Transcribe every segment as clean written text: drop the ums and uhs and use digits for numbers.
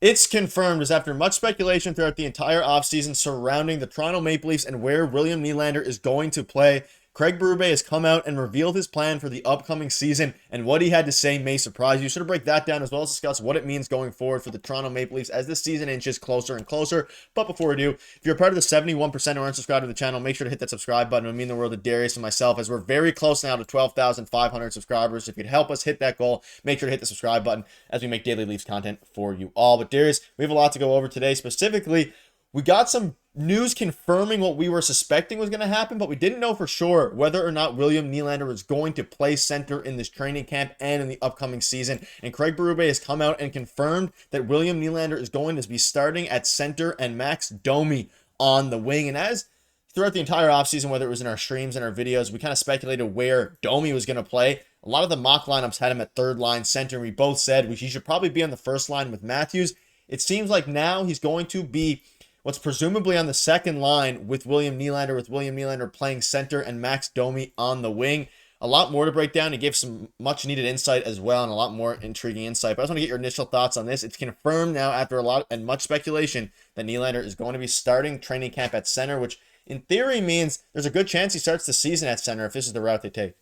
It's confirmed as after much speculation throughout the entire offseason surrounding the Toronto Maple Leafs and where William Nylander is going to play, Craig Berube has come out and revealed his plan for the upcoming season, and what he had to say may surprise you. So to break that down as well as discuss what it means going forward for the Toronto Maple Leafs as this season inches closer and closer. But before we do, if you're part of the 71% who aren't subscribed to the channel, make sure to hit that subscribe button. It would mean the world to Darius and myself as we're very close now to 12,500 subscribers. If you'd help us hit that goal, make sure to hit the subscribe button as we make daily Leafs content for you all. But Darius, we have a lot to go over today. Specifically, we got some news confirming what we were suspecting was going to happen, but we didn't know for sure whether or not William Nylander was going to play center in this training camp and in the upcoming season. And Craig Berube has come out and confirmed that William Nylander is going to be starting at center and Max Domi on the wing. And as throughout the entire offseason, whether it was in our streams and our videos, we kind of speculated where Domi was going to play. A lot of the mock lineups had him at third line center, and we both said he should probably be on the first line with Matthews. It seems like now he's going to be what's presumably on the second line with William Nylander playing center and Max Domi on the wing. A lot more to break down. He gave some much needed insight as well and a lot more intriguing insight. But I just want to get your initial thoughts on this. It's confirmed now after a lot and much speculation that Nylander is going to be starting training camp at center, which in theory means there's a good chance he starts the season at center if this is the route they take.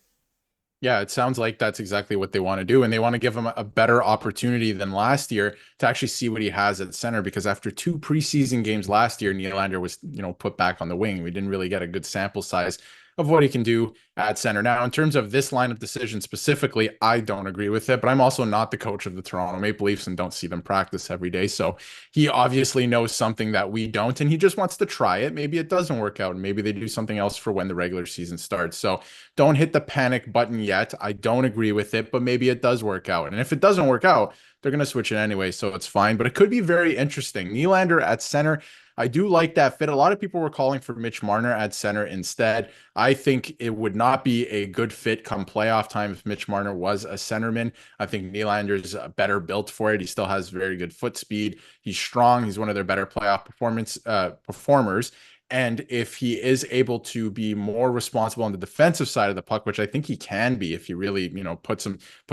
Yeah, it sounds like that's exactly what they want to do. And they want to give him a better opportunity than last year to actually see what he has at center. Because after two preseason games last year, Nylander was, put back on the wing. We didn't really get a good sample size of what he can do at center. Now, in terms of this lineup decision specifically, I don't agree with it, but I'm also not the coach of the Toronto Maple Leafs and don't see them practice every day. So he obviously knows something that we don't, and he just wants to try it. Maybe it doesn't work out, and maybe they do something else for when the regular season starts. So don't hit the panic button yet. I don't agree with it, but maybe it does work out. And if it doesn't work out, they're going to switch it anyway, so it's fine. But it could be very interesting. Nylander at center, I do like that fit. A lot of people were calling for Mitch Marner at center instead. I think it would not be a good fit come playoff time if Mitch Marner was a centerman. I think Nylander's better built for it. He still has very good foot speed. He's strong. He's one of their better playoff performers. And if he is able to be more responsible on the defensive side of the puck, which I think he can be if he really, puts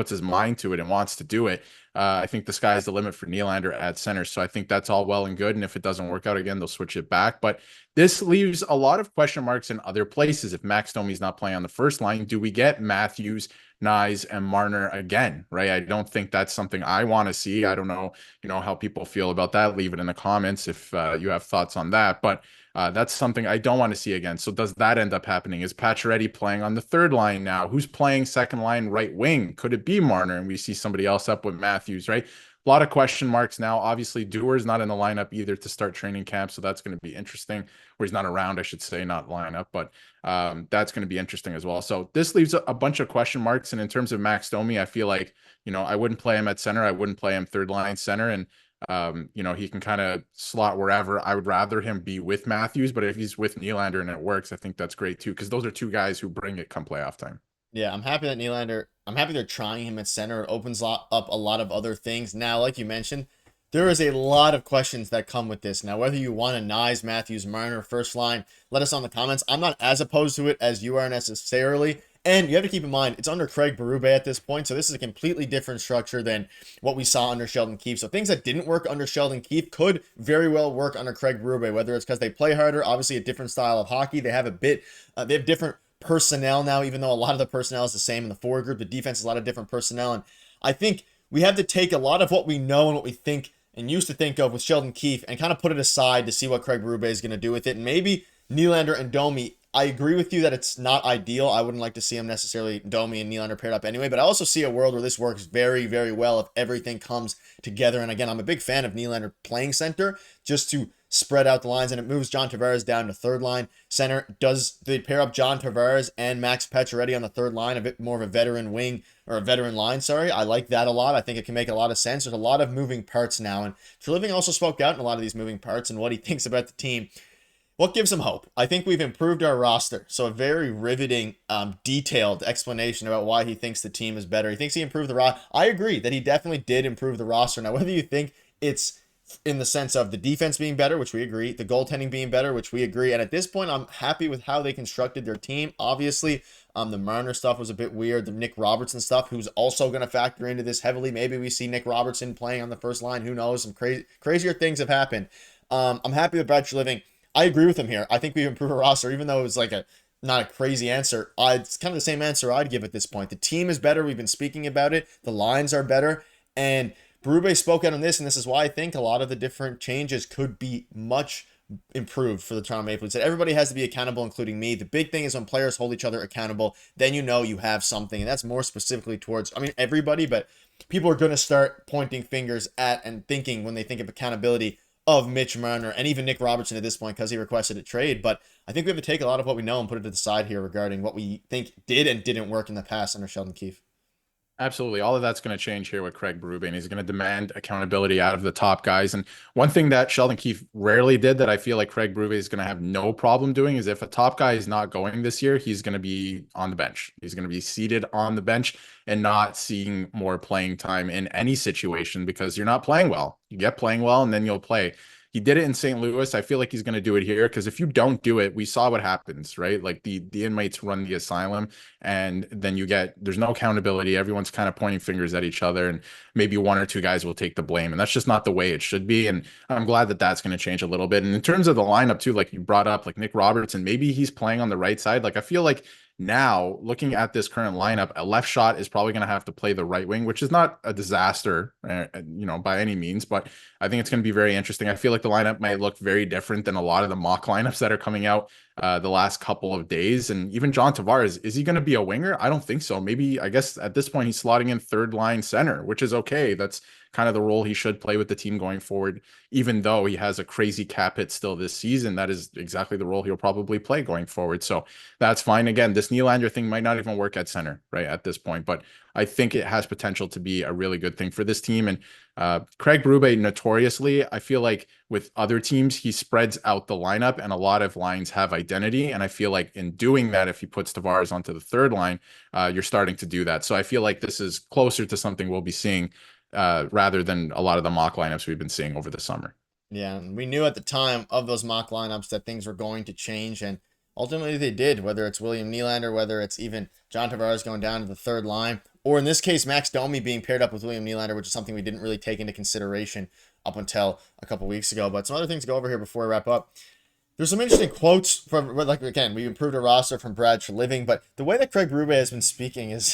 his mind to it and wants to do it, I think the sky's the limit for Nylander at center. So I think that's all well and good. And if it doesn't work out again, they'll switch it back. But this leaves a lot of question marks in other places. If Max Domi's not playing on the first line, do we get Matthews, Nyes, and Marner again? Right? I don't think that's something I want to see. I don't know, how people feel about that. Leave it in the comments if you have thoughts on that. But that's something I don't want to see again. So does that end up happening? Is Pacioretty playing on the third line now? Who's playing second line right wing? Could it be Marner and we see somebody else up with Matthews, right? A lot of question marks now. Obviously, Dewar's not in the lineup either to start training camp, so that's going to be interesting. Or he's not around, I should say, not lineup, but that's going to be interesting as well. So this leaves a bunch of question marks. And in terms of Max Domi, I feel like, I wouldn't play him at center. I wouldn't play him third line center. And he can kind of slot wherever. I would rather him be with Matthews, but if he's with Nylander and it works, I think that's great too, because those are two guys who bring it come playoff time. Yeah, I'm happy they're trying him at center. It opens up a lot of other things. Now, like you mentioned, there is a lot of questions that come with this. Now, whether you want to Nyes, Matthews, Marner, first line, let us know in the comments. I'm not as opposed to it as you are necessarily. And you have to keep in mind, it's under Craig Berube at this point, so this is a completely different structure than what we saw under Sheldon Keefe. So things that didn't work under Sheldon Keefe could very well work under Craig Berube, whether it's because they play harder, obviously a different style of hockey. They have they have different personnel now, even though a lot of the personnel is the same in the forward group. The defense is a lot of different personnel, and I think we have to take a lot of what we know and what we think and used to think of with Sheldon Keefe and kind of put it aside to see what Craig Berube is going to do with it. And maybe Nylander and Domi, I agree with you that it's not ideal. I wouldn't like to see him necessarily Domi and Nylander paired up anyway, but I also see a world where this works very, very well if everything comes together. And again, I'm a big fan of Nylander playing center just to spread out the lines, and it moves John Tavares down to third line center. Does they pair up John Tavares and Max Pacioretty on the third line, a bit more of a veteran wing or a veteran line? Sorry, I like that a lot. I think it can make a lot of sense. There's a lot of moving parts now, and Treliving also spoke out in a lot of these moving parts and what he thinks about the team. What gives him hope? I think we've improved our roster. So a very riveting, detailed explanation about why he thinks the team is better. He thinks he improved the roster. I agree that he definitely did improve the roster. Now, whether you think it's in the sense of the defense being better, which we agree, the goaltending being better, which we agree. And at this point, I'm happy with how they constructed their team. Obviously, the Marner stuff was a bit weird. The Nick Robertson stuff, who's also going to factor into this heavily. Maybe we see Nick Robertson playing on the first line. Who knows? Some crazier things have happened. I'm happy with Brad Living. I agree with him here. I think we've improved our roster, even though it was like not a crazy answer. It's kind of the same answer I'd give at this point. The team is better. We've been speaking about it. The lines are better. And Berube spoke out on this, and this is why I think a lot of the different changes could be much improved for the Toronto Maple Leafs. That everybody has to be accountable, including me. The big thing is when players hold each other accountable, then you know you have something. And that's more specifically towards, I mean, everybody, but people are going to start pointing fingers at and thinking when they think of accountability of Mitch Marner and even Nick Robertson at this point because he requested a trade. But I think we have to take a lot of what we know and put it to the side here regarding what we think did and didn't work in the past under Sheldon Keefe. Absolutely. All of that's going to change here with Craig Berube, and he's going to demand accountability out of the top guys. And one thing that Sheldon Keefe rarely did that I feel like Craig Berube is going to have no problem doing is if a top guy is not going this year, he's going to be on the bench. He's going to be seated on the bench and not seeing more playing time in any situation because you're not playing well. You get playing well and then you'll play. He did it in St. Louis. I feel like he's going to do it here because if you don't do it, we saw what happens, right? Like the inmates run the asylum and then there's no accountability. Everyone's kind of pointing fingers at each other and maybe one or two guys will take the blame. And that's just not the way it should be. And I'm glad that that's going to change a little bit. And in terms of the lineup too, like you brought up, like Nick Robertson, maybe he's playing on the right side. Like I feel like now, looking at this current lineup, a left shot is probably going to have to play the right wing, which is not a disaster, by any means, but I think it's going to be very interesting. I feel like the lineup might look very different than a lot of the mock lineups that are coming out the last couple of days. And even John Tavares, is he going to be a winger? I don't think so. Maybe, I guess at this point, he's slotting in third line center, which is okay. That's kind of the role he should play with the team going forward, even though he has a crazy cap hit still this season. That is exactly the role he'll probably play going forward. So that's fine. Again, this Nylander thing might not even work at center, right, at this point, but I think it has potential to be a really good thing for this team. And Craig Berube, notoriously, I feel like with other teams, he spreads out the lineup and a lot of lines have identity. And I feel like in doing that, if he puts Tavares onto the third line, you're starting to do that. So I feel like this is closer to something we'll be seeing rather than a lot of the mock lineups we've been seeing over the summer. Yeah, and we knew at the time of those mock lineups that things were going to change, and ultimately they did, whether it's William Nylander, whether it's even John Tavares going down to the third line, or in this case, Max Domi being paired up with William Nylander, which is something we didn't really take into consideration up until a couple weeks ago. But some other things to go over here before we wrap up. There's some interesting quotes from, like, again, we improved our roster from Brad Living, but the way that Craig Berube has been speaking is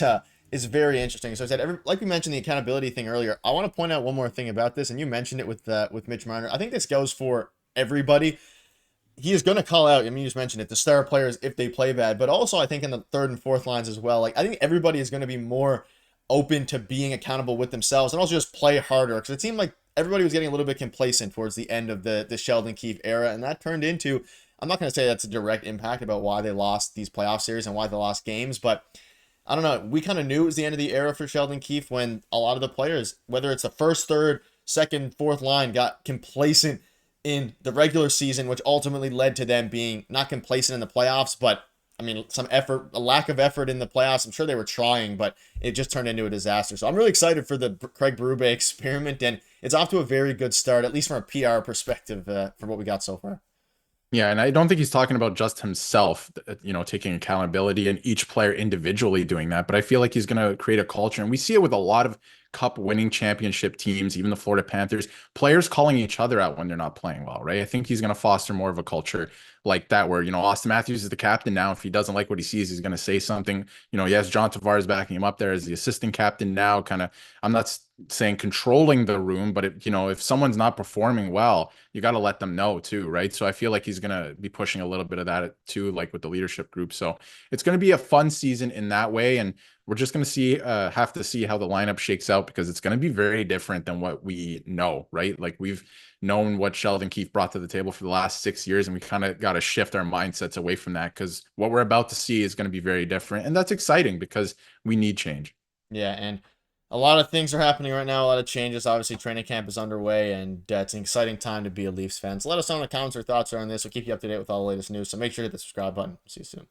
very interesting. So I said, like we mentioned the accountability thing earlier, I want to point out one more thing about this, and you mentioned it with Mitch Marner. I think this goes for everybody. He is going to call out, I mean, you just mentioned it, the star players if they play bad, but also I think in the third and fourth lines as well. Like, I think everybody is going to be more open to being accountable with themselves and also just play harder, because it seemed like everybody was getting a little bit complacent towards the end of the Sheldon Keefe era, and that turned into, I'm not going to say that's a direct impact about why they lost these playoff series and why they lost games, but I don't know. We kind of knew it was the end of the era for Sheldon Keefe when a lot of the players, whether it's the first, third, second, fourth line, got complacent in the regular season, which ultimately led to them being not complacent in the playoffs, but I mean, some effort, a lack of effort in the playoffs. I'm sure they were trying, but it just turned into a disaster. So I'm really excited for the Craig Berube experiment, and it's off to a very good start, at least from a PR perspective, for what we got so far. Yeah, and I don't think he's talking about just himself, taking accountability and each player individually doing that. But I feel like he's going to create a culture. And we see it with a lot of cup winning championship teams, even the Florida Panthers, players calling each other out when they're not playing well, right? I think he's going to foster more of a culture like that where, Austin Matthews is the captain now. If he doesn't like what he sees, he's going to say something. He has John Tavares backing him up there as the assistant captain now, kind of, I'm not saying controlling the room, but if someone's not performing well, you got to let them know too, right? So I feel like he's going to be pushing a little bit of that too, like with the leadership group. So it's going to be a fun season in that way. And we're just going to have to see how the lineup shakes out because it's going to be very different than what we know, right? Like we've known what Sheldon Keefe brought to the table for the last 6 years, and we kind of got to shift our mindsets away from that because what we're about to see is going to be very different. And that's exciting because we need change. Yeah, and a lot of things are happening right now, a lot of changes. Obviously, training camp is underway, and it's an exciting time to be a Leafs fan. So let us know in the comments your thoughts are on this. We'll keep you up to date with all the latest news. So make sure to hit the subscribe button. See you soon.